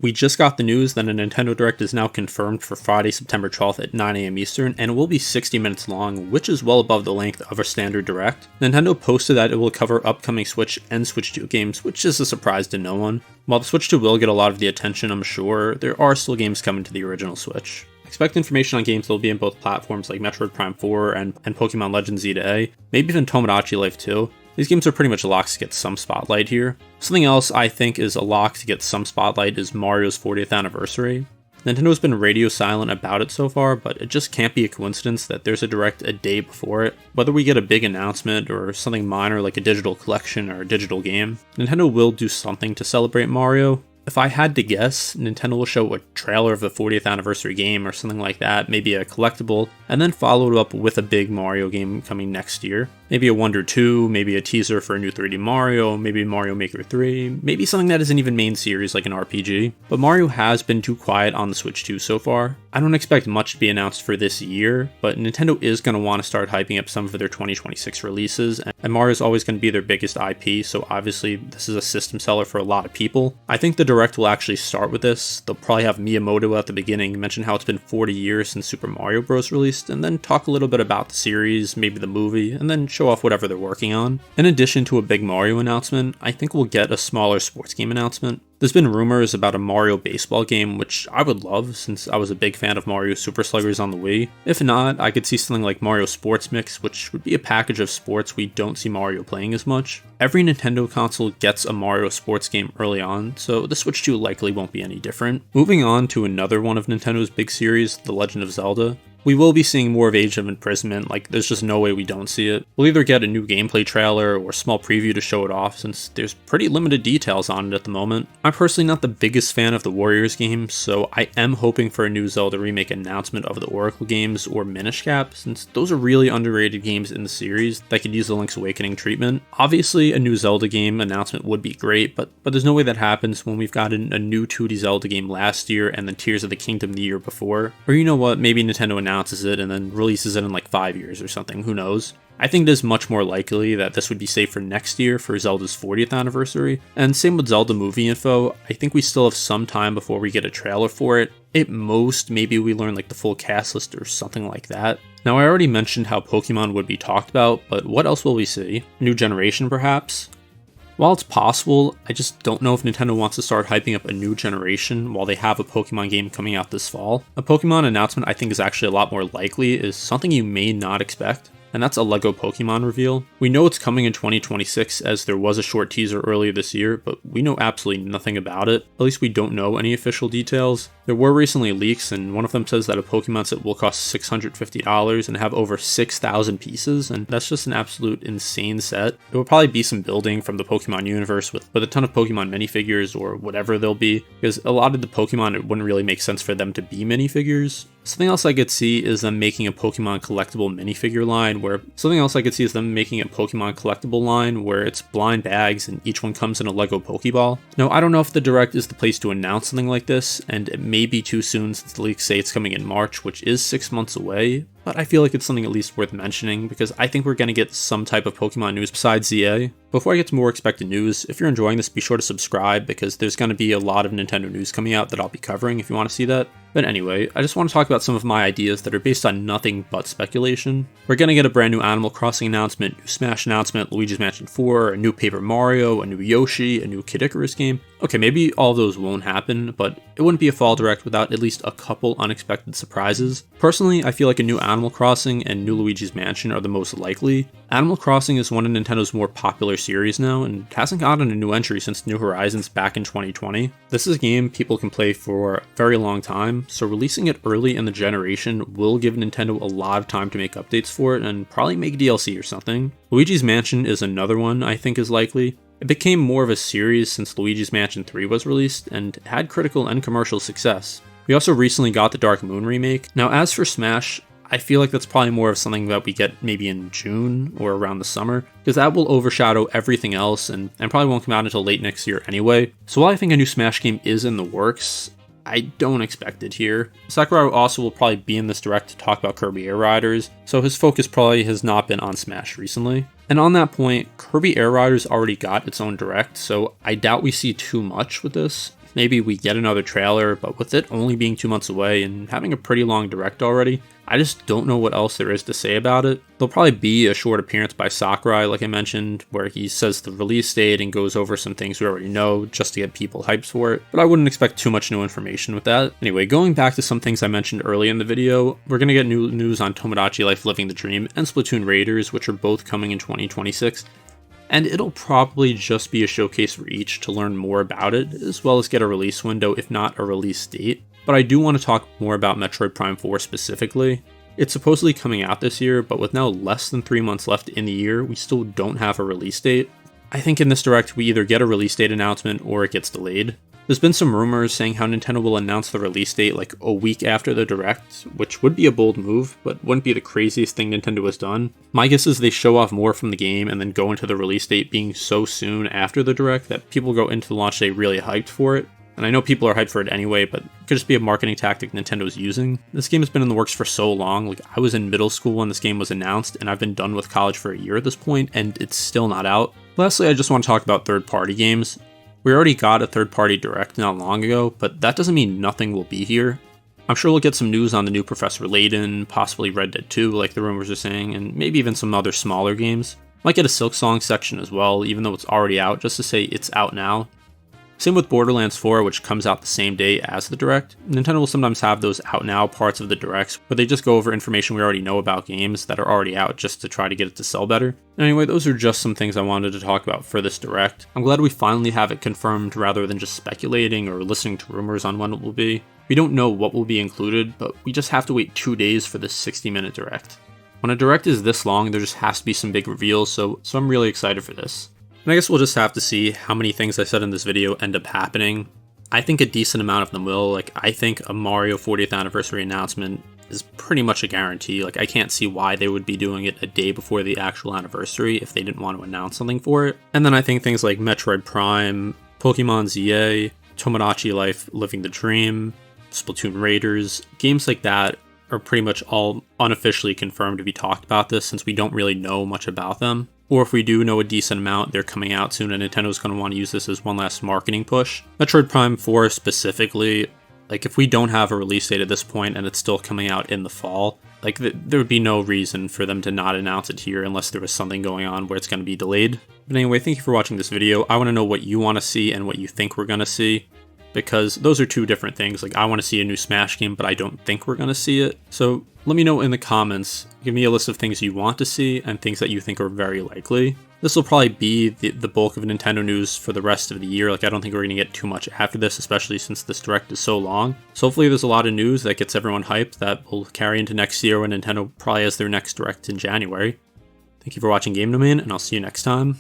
We just got the news that a Nintendo Direct is now confirmed for Friday, September 12th at 9 AM Eastern, and it will be 60 minutes long, which is well above the length of a standard Direct. Nintendo posted that it will cover upcoming Switch and Switch 2 games, which is a surprise to no one. While the Switch 2 will get a lot of the attention, I'm sure, there are still games coming to the original Switch. Expect information on games that will be in both platforms like Metroid Prime 4 and Pokemon Legends Z-A, maybe even Tomodachi Life 2. These games are pretty much locks to get some spotlight here. Something else I think is a lock to get some spotlight is Mario's 40th anniversary. Nintendo's been radio silent about it so far, but it just can't be a coincidence that there's a Direct a day before it. Whether we get a big announcement or something minor like a digital collection or a digital game, Nintendo will do something to celebrate Mario. If I had to guess, Nintendo will show a trailer of the 40th anniversary game or something like that, maybe a collectible, and then follow it up with a big Mario game coming next year. Maybe a Wonder 2, maybe a teaser for a new 3D Mario, maybe Mario Maker 3, maybe something that isn't even main series like an RPG. But Mario has been too quiet on the Switch 2 so far. I don't expect much to be announced for this year, but Nintendo is going to want to start hyping up some of their 2026 releases, and Mario's always going to be their biggest IP, so obviously this is a system seller for a lot of people. I think the Direct will actually start with this. They'll probably have Miyamoto at the beginning, mention how it's been 40 years since Super Mario Bros. Released, and then talk a little bit about the series, maybe the movie, and then show off whatever they're working on. In addition to a big Mario announcement, I think we'll get a smaller sports game announcement. There's been rumors about a Mario baseball game, which I would love since I was a big fan of Mario Super Sluggers on the Wii. If not, I could see something like Mario Sports Mix, which would be a package of sports we don't see Mario playing as much. Every Nintendo console gets a Mario sports game early on, so the Switch 2 likely won't be any different. Moving on to another one of Nintendo's big series, The Legend of Zelda. We will be seeing more of Age of Imprisonment, like there's just no way we don't see it. We'll either get a new gameplay trailer or a small preview to show it off since there's pretty limited details on it at the moment. I'm personally not the biggest fan of the Warriors game, so I am hoping for a new Zelda remake announcement of the Oracle games or Minish Cap, since those are really underrated games in the series that could use the Link's Awakening treatment. Obviously a new Zelda game announcement would be great, but there's no way that happens when we've gotten a new 2D Zelda game last year and then Tears of the Kingdom the year before. Or you know what, maybe Nintendo announces it and then releases it in like 5 years or something, who knows. I think it is much more likely that this would be safe for next year for Zelda's 40th anniversary, and same with Zelda movie info. I think we still have some time before we get a trailer for it. At most, maybe we learn like the full cast list or something like that. Now I already mentioned how Pokemon would be talked about, but what else will we see? New generation perhaps? While it's possible, I just don't know if Nintendo wants to start hyping up a new generation while they have a Pokemon game coming out this fall. A Pokemon announcement I think is actually a lot more likely is something you may not expect, and that's a LEGO Pokemon reveal. We know it's coming in 2026 as there was a short teaser earlier this year, but we know absolutely nothing about it. At least we don't know any official details. There were recently leaks, and one of them says that a Pokemon set will cost $650 and have over 6,000 pieces, and that's just an absolute insane set. It will probably be some building from the Pokemon universe with a ton of Pokemon minifigures or whatever they'll be, because a lot of the Pokemon, it wouldn't really make sense for them to be minifigures. Something else I could see is them making a Pokemon collectible minifigure line where it's blind bags and each one comes in a LEGO Pokeball. Now, I don't know if the Direct is the place to announce something like this, and it may be too soon since the leaks say it's coming in March, which is 6 months away, but I feel like it's something at least worth mentioning because I think we're going to get some type of Pokemon news besides ZA. Before I get to more expected news, if you're enjoying this, be sure to subscribe because there's going to be a lot of Nintendo news coming out that I'll be covering if you want to see that. But anyway, I just want to talk about some of my ideas that are based on nothing but speculation. We're going to get a brand new Animal Crossing announcement, new Smash announcement, Luigi's Mansion 4, a new Paper Mario, a new Yoshi, a new Kid Icarus game. Okay, maybe all of those won't happen, but it wouldn't be a fall Direct without at least a couple unexpected surprises. Personally, I feel like a new Animal Crossing and new Luigi's Mansion are the most likely. Animal Crossing is one of Nintendo's more popular series now, and hasn't gotten a new entry since New Horizons back in 2020. This is a game people can play for a very long time, so releasing it early in the generation will give Nintendo a lot of time to make updates for it and probably make DLC or something. Luigi's Mansion is another one I think is likely. It became more of a series since Luigi's Mansion 3 was released and had critical and commercial success. We also recently got the Dark Moon remake. Now as for Smash, I feel like that's probably more of something that we get maybe in June or around the summer, because that will overshadow everything else and probably won't come out until late next year anyway. So while I think a new Smash game is in the works, I don't expect it here. Sakurai also will probably be in this Direct to talk about Kirby Air Riders, so his focus probably has not been on Smash recently. And on that point, Kirby Air Riders already got its own Direct, so I doubt we see too much with this. maybe we get another trailer, but with it only being 2 months away and having a pretty long direct already, I just don't know what else there is to say about it. There'll probably be a short appearance by Sakurai, like I mentioned, where he says the release date and goes over some things we already know just to get people hyped for it, but I wouldn't expect too much new information with that. Anyway, going back to some things I mentioned early in the video, we're going to get new news on Tomodachi Life Living the Dream and Splatoon Raiders, which are both coming in 2026. And it'll probably just be a showcase for each to learn more about it, as well as get a release window, if not a release date. But I do want to talk more about Metroid Prime 4 specifically. It's supposedly coming out this year, but with now less than 3 months left in the year, we still don't have a release date. I think in this direct we either get a release date announcement or it gets delayed. There's been some rumors saying how Nintendo will announce the release date like a week after the direct, which would be a bold move, but wouldn't be the craziest thing Nintendo has done. My guess is they show off more from the game and then go into the release date being so soon after the direct that people go into the launch day really hyped for it. And I know people are hyped for it anyway, but it could just be a marketing tactic Nintendo's using. This game has been in the works for so long. Like, I was in middle school when this game was announced, and I've been done with college for a year at this point, and it's still not out. Lastly, I just want to talk about third-party games. We already got a third-party direct not long ago, but that doesn't mean nothing will be here. I'm sure we'll get some news on the new Professor Layton, possibly Red Dead 2 like the rumors are saying, and maybe even some other smaller games. Might get a Silk Song section as well, even though it's already out, just to say it's out now. Same with Borderlands 4, which comes out the same day as the Direct. Nintendo will sometimes have those out now parts of the Directs, where they just go over information we already know about games that are already out just to try to get it to sell better. Anyway, those are just some things I wanted to talk about for this Direct. I'm glad we finally have it confirmed rather than just speculating or listening to rumors on when it will be. We don't know what will be included, but we just have to wait 2 days for this 60-minute Direct. When a Direct is this long, there just has to be some big reveals, so I'm really excited for this. And I guess we'll just have to see how many things I said in this video end up happening. I think a decent amount of them will. Like, I think a Mario 40th anniversary announcement is pretty much a guarantee. Like, I can't see why they would be doing it a day before the actual anniversary if they didn't want to announce something for it. And then I think things like Metroid Prime, Pokemon ZA, Tomodachi Life Living the Dream, Splatoon Raiders, games like that are pretty much all unofficially confirmed to be talked about this since we don't really know much about them. Or if we do know a decent amount, they're coming out soon and Nintendo's going to want to use this as one last marketing push. Metroid Prime 4 specifically, like if we don't have a release date at this point and it's still coming out in the fall, like there would be no reason for them to not announce it here unless there was something going on where it's going to be delayed. But anyway, thank you for watching this video. I want to know what you want to see and what you think we're going to see, because those are two different things. Like, I want to see a new Smash game, but I don't think we're going to see it. So let me know in the comments. Give me a list of things you want to see and things that you think are very likely. This will probably be the bulk of Nintendo news for the rest of the year. Like, I don't think we're going to get too much after this, especially since this Direct is so long. So hopefully there's a lot of news that gets everyone hyped that will carry into next year when Nintendo probably has their next Direct in January. Thank you for watching Game Domain, and I'll see you next time.